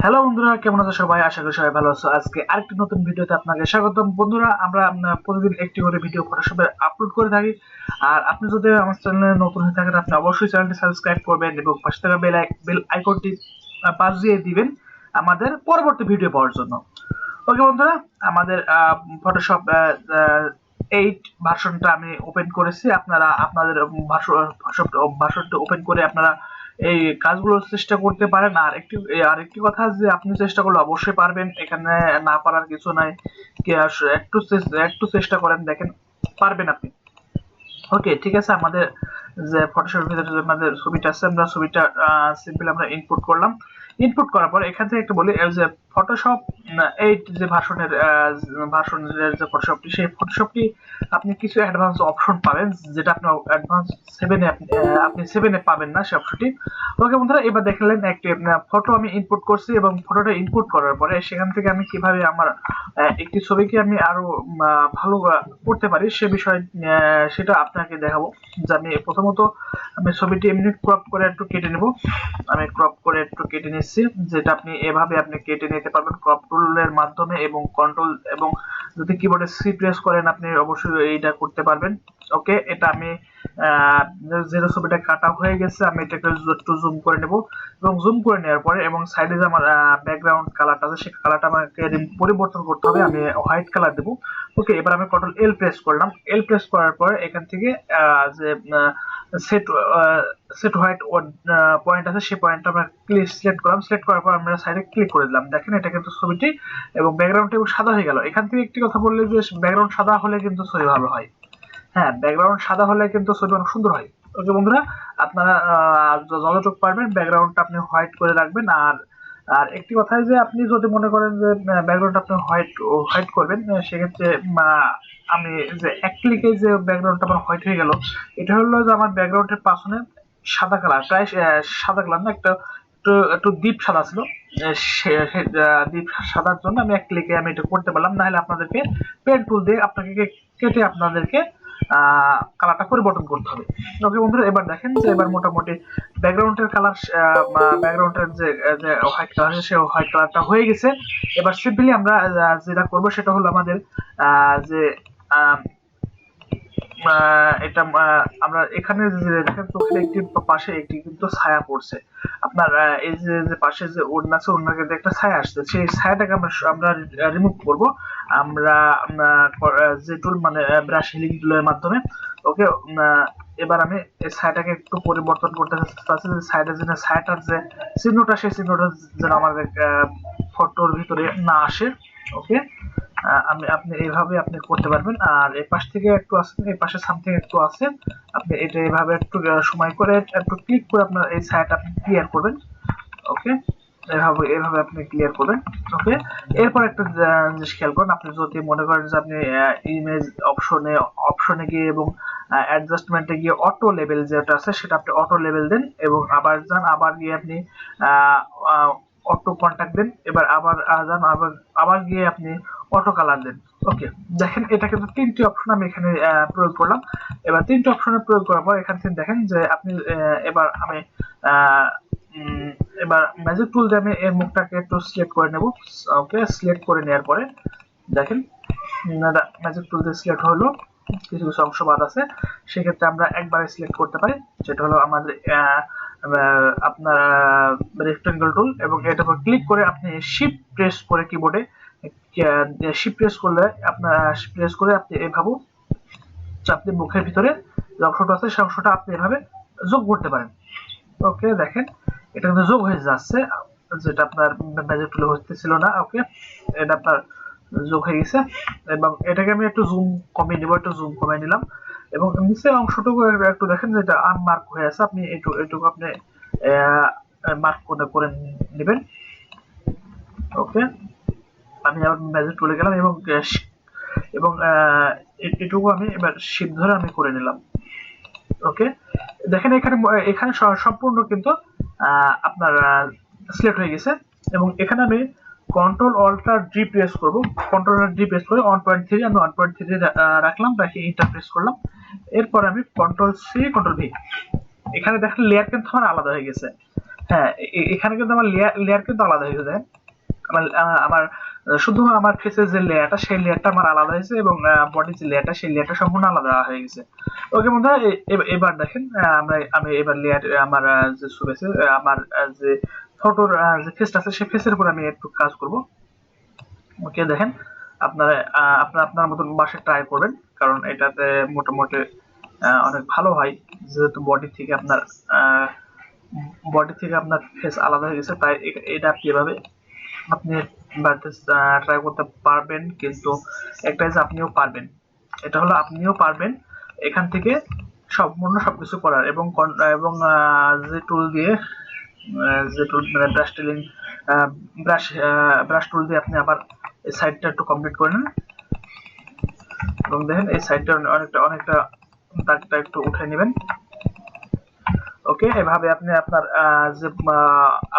Hello বন্ধুরা, কেমন আছো সবাই? আশা করি সবাই ভালো আছো। আজকে আরেকটি নতুন ভিডিওতে আপনাকে স্বাগতম। বন্ধুরা, আমরা প্রতিদিন একটি করে ভিডিও ফটোশপে আপলোড করে থাকি। আর আপনি যদি আমার চ্যানেলে নতুন হয়ে থাকেন, আপনি অবশ্যই চ্যানেলটি সাবস্ক্রাইব করবেন এবং পাশে থাকা বেল আইকনটি বাজিয়ে দিবেন আমাদের পরবর্তী ভিডিও পাওয়ার জন্য। ওকে বন্ধুরা, আমাদের ফটোশপ 8 ভার্সনটা আমি ওপেন করেছি। আপনারা আপনাদের ভার্সনটা ওপেন করে আপনারা এই কাজগুলো চেষ্টা করতে পারেন। আরেকটি কথা যে আপনি চেষ্টা করলে অবশ্যই পারবেন, এখানে না পারার কিছু নাই। একটু চেষ্টা করেন, দেখেন পারবেন আপনি। ওকে, ঠিক আছে। আমাদের যে ফটোশপের ভিতরে যে আমাদের ছবিটা আছে, আমরা ছবিটা সিম্পল আমরা ইনপুট করলাম। ইনপুট করার পর এখান থেকে একটু বলি, যে ফটোশপ 8 যে ভার্সনের যে ফটোশপটি, সেই ফটোশপটি আপনি কিছু অ্যাডভান্স অপশন পাবেন, যেটা আপনি অ্যাডভান্স 7 এ আপনি 7 এ পাবেন না সেই অপশনটি। ওকে বন্ধুরা, এবার দেখলেন একটি ফটো আমি ইনপুট করছি এবং ফটোটা ইনপুট করার পরে সেখান থেকে আমি কিভাবে আমার একটি ছবিকে আমি আরো ভালো করতে পারি সে বিষয় সেটা আপনাকে দেখাবো। যে আমি প্রথমত আমি ছবিটি এমনি ক্রপ করে একটু কেটে নেব। আমি ক্রপ করে একটু কেটে নিচ্ছি, যেটা আপনি এভাবে আপনি কেটে নিতে পারবেন ক্রপ টুলের মাধ্যমে এবং কন্ট্রোল এবং যদি কিবোর্ডে সি প্রেস করেন আপনি অবশ্যই এইটা করতে পারবেন। ওকে, এটা আমি যে ছবিটা কাটা হয়ে গেছে আমি এটাকে একটু জুম করে নেব এবং জুম করে নেওয়ার পরে এবং সাইডে যে আমার ব্যাকগ্রাউন্ড কালারটা আছে সেই কালারটা আমাকে পরিবর্তন করতে হবে। আমি হোয়াইট কালার দেব। ওকে, এবার আমি কন্ট্রোল এল প্রেস করলাম। এল প্রেস করার পরে এখান থেকে যে সেট সেট হোয়াইট পয়েন্ট আছে সেই পয়েন্টটা আমরা সিলেক্ট করলাম। সিলেক্ট করার পর আমরা সাইডে ক্লিক করে দিলাম। দেখেন এটা কিন্তু ছবিটি এবং ব্যাকগ্রাউন্ডটা সাদা হয়ে গেল। এখান থেকে একটি কথা বললে যে ব্যাকগ্রাউন্ড সাদা হলে কিন্তু ছবি ভালো হয়। হ্যাঁ, ব্যাকগ্রাউন্ড সাদা হলে কিন্তু ছবি অনেক সুন্দর হয়। ওকে বন্ধুরা, আপনারা যতটুকু পারবেন ব্যাকগ্রাউন্ডটা আপনি হোয়াইট করে রাখবেন। আর আর একটি কথা যে আপনি যদি মনে করেন যে ব্যাকগ্রাউন্ড আপনি হোয়াইট করবেন, সেক্ষেত্রে আমি যে এক ক্লিকে যে ব্যাকগ্রাউন্ডটা আমার হোয়াইট হয়ে গেল, এটা হলো যে আমার ব্যাকগ্রাউন্ডের পাশনে সাদা কালার, প্রায় সাদা কালার না, একটু একটু একটু ডিপ সাদা ছিল। ডিপ সাদার জন্য আমি এক ক্লিকে আমি এটা করতে পারলাম। না হলে আপনাদেরকে পেন টুল দিয়ে আপনাকে কেটে আপনাদেরকে কালারটা পরিবর্তন করতে হবে। ওকে বন্ধুরা, এবার দেখেন যে এবার মোটামুটি ব্যাকগ্রাউন্ডের কালার ব্যাকগ্রাউন্ডের যে হোয়াইট কালার আছে সেই হোয়াইট কালারটা হয়ে গেছে। এবার সিম্পলি আমরা যেটা করব সেটা হলো আমাদের যে এটা আমরা এখানে যে দেখেন চোখের একটি পাশে একটি কিন্তু ছায়া পড়ছে। আপনার এই যে পাশে যে ওড়না আছে, ওড়নার কিন্তু একটা ছায়া আসছে, সেই ছায়াটাকে আমরা রিমুভ করব। আমরা যে টুল মানে ব্রাশ হিলিং টুলের মাধ্যমে। ওকে, এবার আমি এই ছায়াটাকে একটু পরিবর্তন করতে চাচ্ছি, যে সাইডের যে ছায়াটার যে চিহ্নটা সেই চিহ্নটা যেন আমাদের ফটোর ভিতরে না আসে। ওকে, আপনি এইভাবে আপনি করতে পারবেন। আর এই পাশ থেকে একটু আছে, এই পাশে সামথিং একটু আছে, আপনি এটা এইভাবে একটু সময় করে একটু ক্লিক করে আপনার এই ছায়াটা আপনি ক্লিয়ার করবেন। ওকে, এভাবে আপনি ক্লিয়ার করবেন। ওকে, এরপর একটা জিনিস খেয়াল করুন, আপনি যদি মনে করেন যে আপনি ইমেজ অপশনে গিয়ে এবং অ্যাডজাস্টমেন্টে গিয়ে অটো লেভেল যেটা আছে সেটা আপনি অটো লেভেল দেন এবং আবার যান, আবার গিয়ে আপনি অটো কন্টাক্ট দেন, এবার আবার যান, আবার গিয়ে আপনি অটো কালার দেন। ওকে, দেখেন এটা কিন্তু তিনটি অপশন আমি এখানে প্রয়োগ করলাম। এবার তিনটি অপশনে প্রয়োগ করার পর এখান থেকে দেখেন যে আপনি এবার আমি এবার ম্যাজিক টুল দিয়ে আমি এর মুখটাকে একটু সিলেক্ট করে নেব। ওকে, সিলেক্ট করে নেওয়ার পরে দেখেন ম্যাজিক টুল দিয়ে সিলেক্ট হলো, কিছু কিছু অংশ বাদ আছে, সেক্ষেত্রে আমরা একবারে সিলেক্ট করতে পারি, যেটা হলো আমাদের আপনার রেক্টাঙ্গেল টুল। এবং এটার উপর ক্লিক করে আপনি শিফট প্রেস করে কিবোর্ডে শিফট প্রেস করলে আপনি এভাবে আপনি মুখের ভিতরে যে অংশটা আছে সেই অংশটা আপনি এভাবে যোগ করতে পারেন। ওকে, দেখেন এটা কিন্তু যোগ হয়ে যাচ্ছে, যেটা আপনার ম্যাজিক টুলে হচ্ছিল না। ওকে, এটা আপনার যোগ হয়ে গেছে এবং এটাকে আমি একটু জুম কমিয়ে নিব, একটু জুম কমিয়ে নিলাম এবং নিচের অংশটুকু একটু দেখেন যেটা আনমার্ক হয়ে আছে, আপনি এটুকু আপনি মার্ক করে নেবেন। ওকে, আমি আবার ম্যাজিক টুলে গেলাম এবং এবং এটুকু আমি এবার শিপ ধরে আমি করে নিলাম। ওকে, দেখেন এখানে সম্পূর্ণ কিন্তু আপনার সিলেক্ট হয়ে গেছে এবং এখানে আমি কন্ট্রোল অল্টার ডি প্রেস করব। কন্ট্রোল ডি প্রেস করে 1.3 আমি 1.3 রাখলাম, রাখি এন্টার প্রেস করলাম। এরপর আমি কন্ট্রোল সি কন্ট্রোল ভি, এখানে দেখেন লেয়ার কিন্তু আমার আলাদা হয়ে গেছে। হ্যাঁ, এখানে কিন্তু আমার লেয়ার কিন্তু আলাদা হয়ে যায়। আমার শুধু আমার ফেসের যে লেয়ারটা সেই লেয়ারটা আমার আলাদা হয়েছে এবং বডির যে লেয়ারটা সেই লেয়ারটা সম্পূর্ণ আলাদা হয়ে গেছে। ওকে বন্ধুরা, এবার দেখেন আমি এবার লেয়ার আমার যে ছবি আছে, আমার যে ফটোর যে ফেসটা আছে সেই ফেসের উপর আমি একটু কাজ করব। ওকে দেখেন, আপনারা আপনার মতন বাসায় ট্রাই করবেন, কারণ এটাতে মোটামুটি অনেক ভালো হয়, যেহেতু বডি থেকে আপনার ফেস আলাদা হয়ে গেছে, তাই এটা আপনি এভাবে আপনি বাড়িতে ট্রাই করতে পারবেন। কিন্তু একটা যে আপনিও পারবেন, এটা হলো আপনিও পারবেন এখান থেকে সম্পূর্ণ সবকিছু করার, এবং যে টুল দিয়ে মানে ব্রাশ টুল দিয়ে আপনি আবার এই সাইডটা একটু কমপ্লিট করে নেন, এবং দেখেন এই সাইডটা অনেকটা দাগটা একটু উঠে নেবেন। ওকে, এভাবে আপনি যে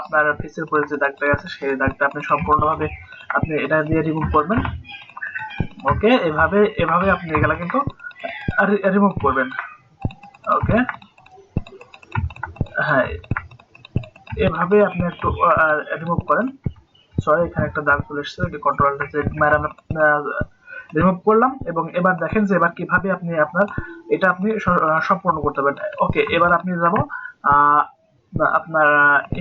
আপনার ফেসের উপরে যে দাগটা আছে সেই দাগটা আপনি সম্পূর্ণভাবে আপনি এটা দিয়ে রিমুভ করবেন। ওকে, এভাবে আপনি এগুলা কিন্তু রিমুভ করবেন। ওকে, হ্যাঁ, এভাবে আপনি একটু রিমুভ করেন। সরি, এখানে একটা দাগ চলে এসেছে, কন্ট্রোলটা রিমুভ করলাম। এবং এবার দেখেন যে এবার কিভাবে এটা আপনি সম্পূর্ণ করতে পারবেন। ওকে, এবার আপনি যাব আপনার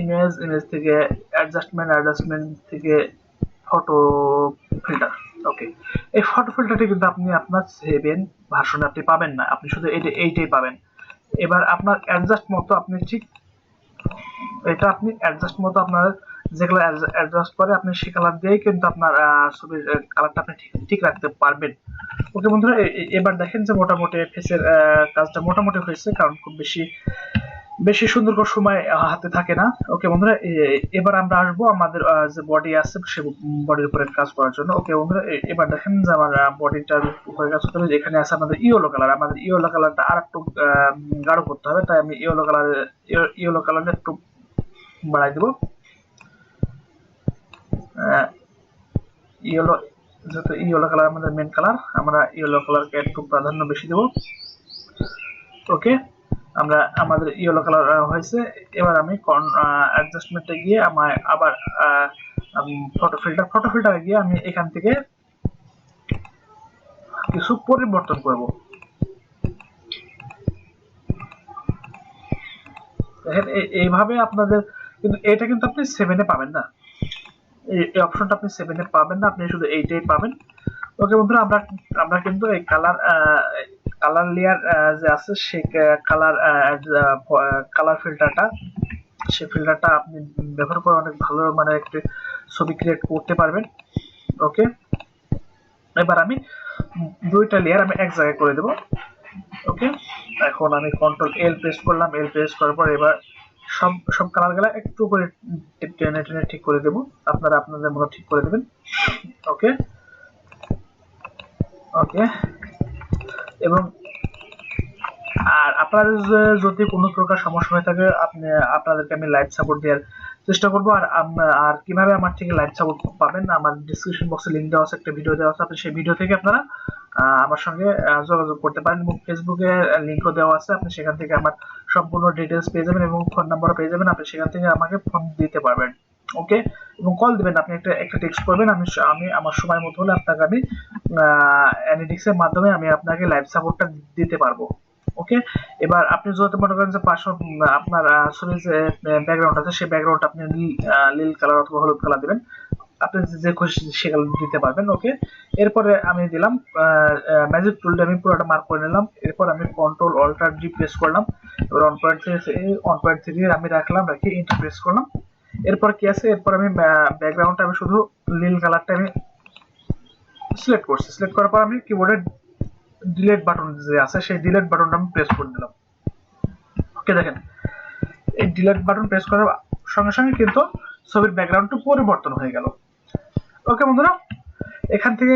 ইমেজ থেকে অ্যাডজাস্টমেন্ট থেকে ফটো ফিল্টার। ওকে, এই ফটো ফিল্টারটি কিন্তু আপনি আপনার 7 ভার্সনে আপনি পাবেন না, আপনি শুধু এইটাই পাবেন। এবার আপনার অ্যাডজাস্ট মতো আপনি ঠিক এটা আপনি অ্যাডজাস্ট মতো আপনার যেগুলো অ্যাডজাস্ট করে আপনি সেই কালার দিয়েই কিন্তু আপনার ছবির কালারটা আপনি ঠিক রাখতে পারবেন। ওকে বন্ধুরা, এবার দেখেন যে মোটামুটি ফেসের কাজটা মোটামুটি হয়েছে, কারণ খুব বেশি সুন্দর করে সময় হাতে থাকে না। ওকে বন্ধুরা, এবার আমরা আসবো আমাদের যে বডি আছে সে বডির উপরে কাজ করার জন্য। ওকে বন্ধুরা, এবার দেখেন যে আমার বডিটার উপরে কাজ করতে হবে। এখানে আছে আমাদের ইয়েলো কালার, আমাদের ইয়েলো কালারটা আর একটু গাঢ় করতে হবে, তাই আমি ইয়েলো কালারে একটু বাড়াই দেবো। ইয়েলো, যেহেতু ইয়েলো কালার আমাদের মেন কালার, আমরা ইয়েলো কালারকে একটু প্রাধান্য বেশি দেবো। ওকে, আমাদের ইয়েলো কালার হয়েছে। এবার আমি অ্যাডজাস্টমেন্টে গিয়ে আমার আবার ফটো ফিল্টারে গিয়ে আমি এখান থেকে কিছু পরিবর্তন করব। দেখেন এইভাবে আপনাদের, কিন্তু এটা কিন্তু আপনি 7-এ পাবেন না, এই অপশনটা আপনি 7-এ পাবেন না, আপনি শুধু এইটাই পাবেন। ওকে বন্ধুরা, আমরা কিন্তু এই কালার লেয়ার যে আছে সেই কালার ফিল্টারটা, সেই ফিল্টারটা আপনি ব্যবহার করে অনেক ভালো মানে একটি ছবি ক্রিয়েট করতে পারবেন। ওকে, এবার আমি দুইটা লেয়ার আমি এক জায়গায় করে দেব। ওকে, এখন আমি কন্ট্রোল এল প্রেস করলাম, এল প্রেস করার পর এবার সব কালার গুলা একটু করে টেনে টেনে ঠিক করে দেব, আপনারা আপনাদের মতো ঠিক করে দেবেন। ওকে, ওকে, এবং আর আপনাদের যদি কোনো প্রকার সমস্যা হয়ে থাকে আপনাদেরকে আমি লাইভ সাপোর্ট দেওয়ার চেষ্টা করবো। আর কিভাবে আমার থেকে লাইভ সাপোর্ট পাবেন, আমার ডিসক্রিপশন বক্সে লিঙ্ক দেওয়া আছে, একটা ভিডিও দেওয়া আছে, আপনি সেই ভিডিও থেকে আপনারা আমার সঙ্গে যোগাযোগ করতে পারেন, এবং ফেসবুকে লিঙ্কও দেওয়া আছে, আপনি সেখান থেকে আমার সম্পূর্ণ ডিটেলস পেয়ে যাবেন এবং ফোন নাম্বারও পেয়ে যাবেন, আপনি সেখান থেকে আমাকে ফোন দিতে পারবেন। ওকে, এবং কল দিবেন, আপনি একটা টেক্সট করবেন, আমি আমার সময় মতো হলে আপনাকে আমি অ্যানালিটিক্স এর মাধ্যমে আমি আপনাকে লাইভ সাপোর্টটা দিতে পারবো। ওকে, এবার আপনি যদি মনে করেন যে আপনার ছবির যে ব্যাকগ্রাউন্ড আছে সেই ব্যাকগ্রাউন্ড আপনি নীল কালার অথবা হলুদ কালার দিবেন, আপনি যে খুশি সে কালার দিতে পারবেন। ওকে, এরপরে আমি দিলাম ম্যাজিক টুলটা আমি পুরোটা মার্ক করে নিলাম। এরপর আমি কন্ট্রোল অল্টার জি প্রেস করলাম, এবার 1.3 আমি রাখলাম, রেখে এন্টার প্রেস করলাম। এরপর কি আছে, এরপর আমি ব্যাকগ্রাউন্ডটা আমি শুধু নীল কালারটা আমি সিলেক্ট করছি, সিলেক্ট করার পর আমি কিবোর্ডে ডিলিট বাটন যে আছে সেই ডিলিট বাটনটা আমি প্রেস করে দিলাম। ওকে, দেখেন এই ডিলিট বাটন প্রেস করার সঙ্গে সঙ্গে কিন্তু ছবির ব্যাকগ্রাউন্ডটা পরিবর্তন হয়ে গেল। ওকে বন্ধুরা, এখান থেকে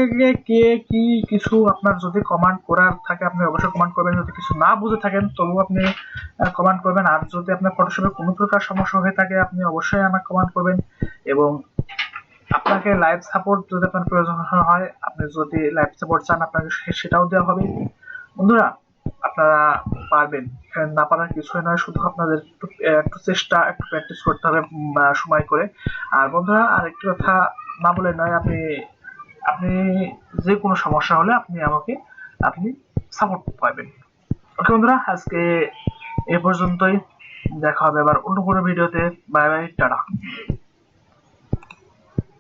কে কি কিছু আপনার যদি কমান্ড করার থাকে আপনি অবশ্যই কমান্ড করবেন, যদি কিছু না বুঝে থাকেন তবুও আপনি কমান্ড করবেন, আর যদি আপনার ফটোশপে কোনো প্রকার সমস্যা হয়ে থাকে আপনি অবশ্যই আমাকে কমান্ড করবেন। এবং আপনাকে লাইভ সাপোর্ট যদি আপনার প্রয়োজন হয়, আপনি যদি লাইভ সাপোর্ট চান আপনাকে সেটাও দেওয়া হবে। বন্ধুরা, আপনারা পারবেন। এখানে না পারার কিছুই নয়, শুধু আপনাদের একটু চেষ্টা, একটু প্র্যাকটিস করতে হবে সময় করে। আর বন্ধুরা, আরেকটি কথা না বলে নয়, আপনি আপনি যে কোনো সমস্যা হলে আপনি সাপোর্ট পাবেন। ওকে বন্ধুরা, আজকে এ পর্যন্তই। দেখা হবে আবার অন্য কোনো ভিডিওতে। Bye bye, tata.